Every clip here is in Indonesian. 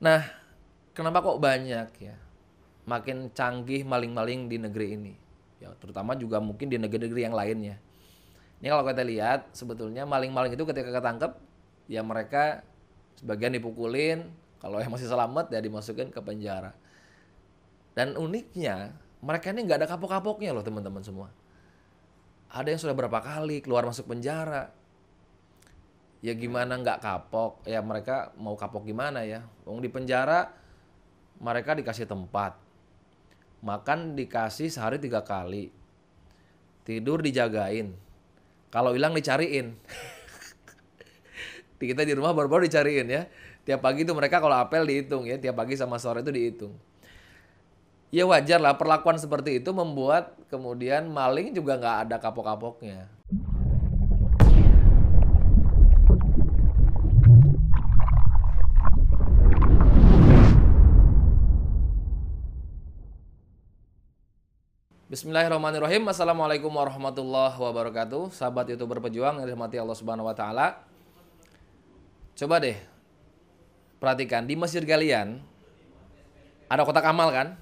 Nah, kenapa kok banyak ya makin canggih maling-maling di negeri ini? Ya, terutama juga mungkin di negeri-negeri yang lainnya. Ini kalau kita lihat sebetulnya maling-maling itu ketika ketangkep ya mereka sebagian dipukulin, kalau yang masih selamat ya dimasukin ke penjara. Dan uniknya mereka ini nggak ada kapok-kapoknya loh teman-teman semua. Ada yang sudah berapa kali keluar masuk penjara. Ya gimana nggak kapok? Ya mereka mau kapok gimana ya? Wong di penjara mereka dikasih tempat, makan dikasih sehari 3 kali, tidur dijagain, kalau hilang dicariin. Kita di rumah baru-baru dicariin ya. Tiap pagi tuh mereka kalau apel dihitung ya, tiap pagi sama sore itu dihitung. Ya wajar lah perlakuan seperti itu membuat kemudian maling juga nggak ada kapok-kapoknya. Bismillahirrahmanirrahim. Assalamualaikum warahmatullahi wabarakatuh. Sahabat YouTuber pejuang yang dirahmati Allah Subhanahu wa taala. Coba deh perhatikan di masjid kalian ada kotak amal kan?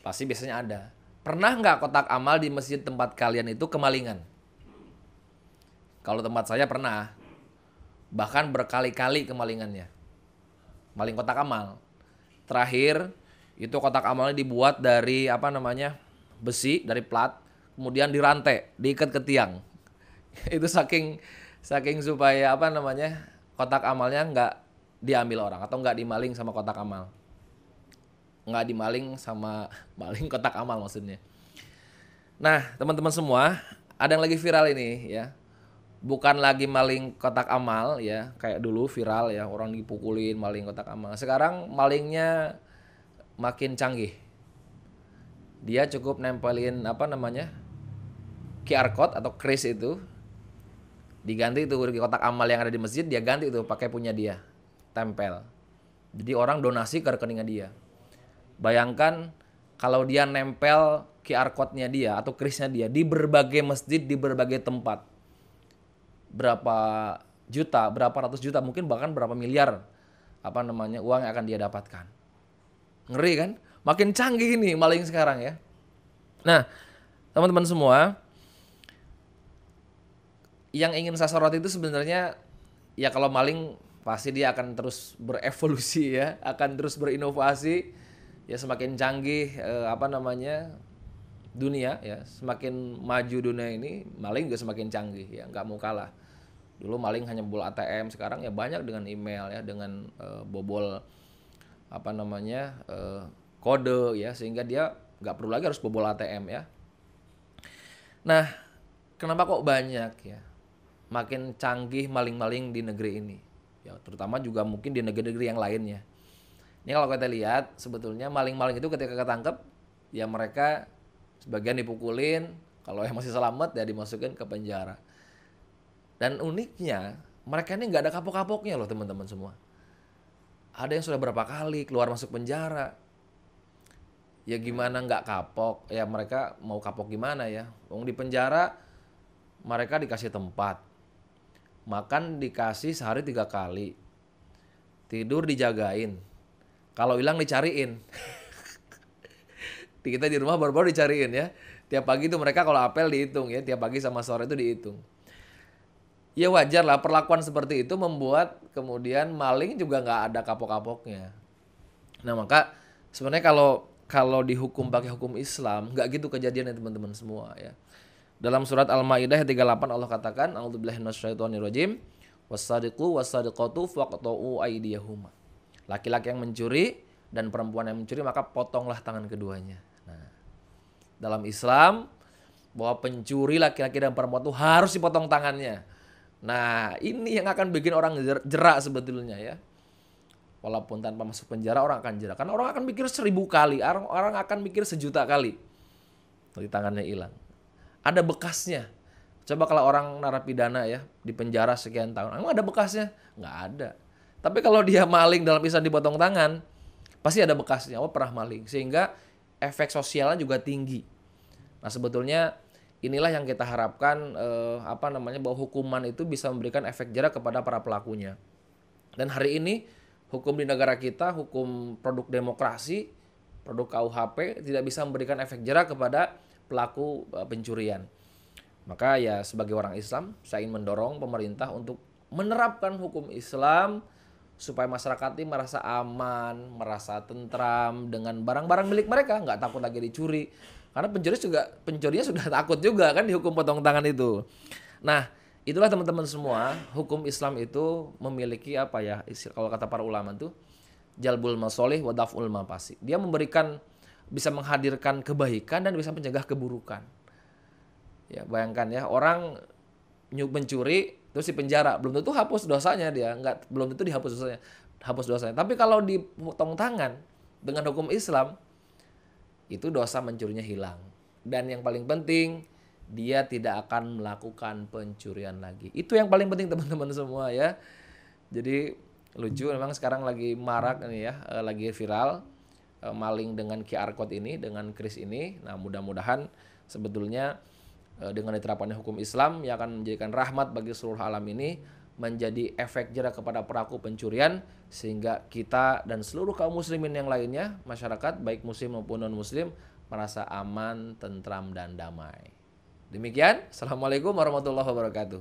Pasti biasanya ada. Pernah nggak kotak amal di masjid tempat kalian itu kemalingan? Kalau tempat saya pernah. Bahkan berkali-kali kemalingannya. Maling kotak amal. Terakhir itu kotak amalnya dibuat dari besi, dari plat, kemudian dirantai, diikat ke tiang. Itu saking saking supaya kotak amalnya nggak diambil orang atau nggak dimaling sama kotak amal. Nggak dimaling sama maling kotak amal maksudnya. Nah, teman-teman semua, ada yang lagi viral ini ya. Bukan lagi maling kotak amal ya, kayak dulu viral ya, orang dipukulin maling kotak amal. Sekarang malingnya makin canggih. Dia cukup nempelin QR code atau kris itu, diganti itu di kotak amal yang ada di masjid, dia ganti itu pakai punya dia, tempel. Jadi orang donasi ke rekeningnya dia. Bayangkan kalau dia nempel QR code-nya dia atau krisnya dia di berbagai masjid, di berbagai tempat. Berapa juta, berapa ratus juta, mungkin bahkan berapa miliar uang yang akan dia dapatkan. Ngeri kan? Makin canggih nih maling sekarang ya. Nah, teman-teman semua, yang ingin saya sorot itu sebenarnya ya kalau maling pasti dia akan terus berevolusi ya, akan terus berinovasi ya, semakin canggih dunia ya, semakin maju dunia ini, maling juga semakin canggih ya, nggak mau kalah. Dulu maling hanya bobol ATM, sekarang ya banyak dengan email ya, dengan bobol kode ya, sehingga dia nggak perlu lagi harus bobol ATM ya. Nah, kenapa kok banyak ya makin canggih maling-maling di negeri ini? Ya, terutama juga mungkin di negeri-negeri yang lainnya. Ini kalau kita lihat sebetulnya maling-maling itu ketika ketangkep ya mereka sebagian dipukulin, kalau yang masih selamat ya dimasukin ke penjara. Dan uniknya mereka ini nggak ada kapok-kapoknya loh teman-teman semua. Ada yang sudah berapa kali keluar masuk penjara. Ya gimana nggak kapok? Ya mereka mau kapok gimana ya? Wong di penjara mereka dikasih tempat, makan dikasih sehari 3 kali, tidur dijagain, kalau hilang dicariin. Kita di rumah baru-baru dicariin ya. Tiap pagi tuh mereka kalau apel dihitung ya, tiap pagi sama sore itu dihitung. Ya wajar lah perlakuan seperti itu membuat kemudian maling juga nggak ada kapok-kapoknya. Nah maka sebenarnya kalau dihukum pakai hukum Islam nggak gitu kejadiannya teman-teman semua ya. Dalam surat Al-Maidah ayat 38 Allah katakan, a'udzubillahi minasyaitonirrajim, was-sadiqu was-sadiqatu faqta'u aydiyahuma. Laki-laki yang mencuri dan perempuan yang mencuri maka potonglah tangan keduanya. Nah, dalam Islam bahwa pencuri laki-laki dan perempuan itu harus dipotong tangannya. Nah, ini yang akan bikin orang jerak sebetulnya ya. Walaupun tanpa masuk penjara orang akan jerak. Karena orang akan mikir 1000 kali, orang akan mikir 1.000.000 kali. Nanti tangannya hilang. Ada bekasnya. Coba kalau orang narapidana ya di penjara sekian tahun, emang ada bekasnya? Nggak ada. Tapi kalau dia maling dalam Islam dipotong tangan, pasti ada bekasnya. Oh pernah maling. Sehingga efek sosialnya juga tinggi. Nah sebetulnya inilah yang kita harapkan bahwa hukuman itu bisa memberikan efek jerak kepada para pelakunya. Dan hari ini Hukum di negara kita, hukum produk demokrasi, produk KUHP tidak bisa memberikan efek jera kepada pelaku pencurian. Maka ya sebagai orang Islam, saya ingin mendorong pemerintah untuk menerapkan hukum Islam supaya masyarakat ini merasa aman, merasa tentram dengan barang-barang milik mereka, nggak takut lagi dicuri. Karena pencurinya sudah takut juga kan dihukum potong tangan itu. Nah, itulah teman-teman semua, hukum Islam itu memiliki apa ya, kalau kata para ulama tuh jalbul masolih wa daf'ul mafasi. Dia bisa menghadirkan kebaikan dan bisa mencegah keburukan. Ya, bayangkan ya, orang mencuri terus di penjara, belum tentu hapus dosanya dia, belum tentu hapus dosanya. Tapi kalau dipotong tangan dengan hukum Islam, itu dosa mencurinya hilang. Dan yang paling penting, dia tidak akan melakukan pencurian lagi. Itu yang paling penting teman-teman semua ya. Jadi lucu memang sekarang lagi marak ini ya, lagi viral maling dengan QR code ini, dengan kris ini. Nah, mudah-mudahan sebetulnya dengan diterapkannya hukum Islam yang akan menjadikan rahmat bagi seluruh alam ini, menjadi efek jera kepada pelaku pencurian, sehingga kita dan seluruh kaum muslimin yang lainnya, masyarakat baik muslim maupun non muslim, merasa aman, tentram dan damai. Demikian, assalamualaikum warahmatullahi wabarakatuh.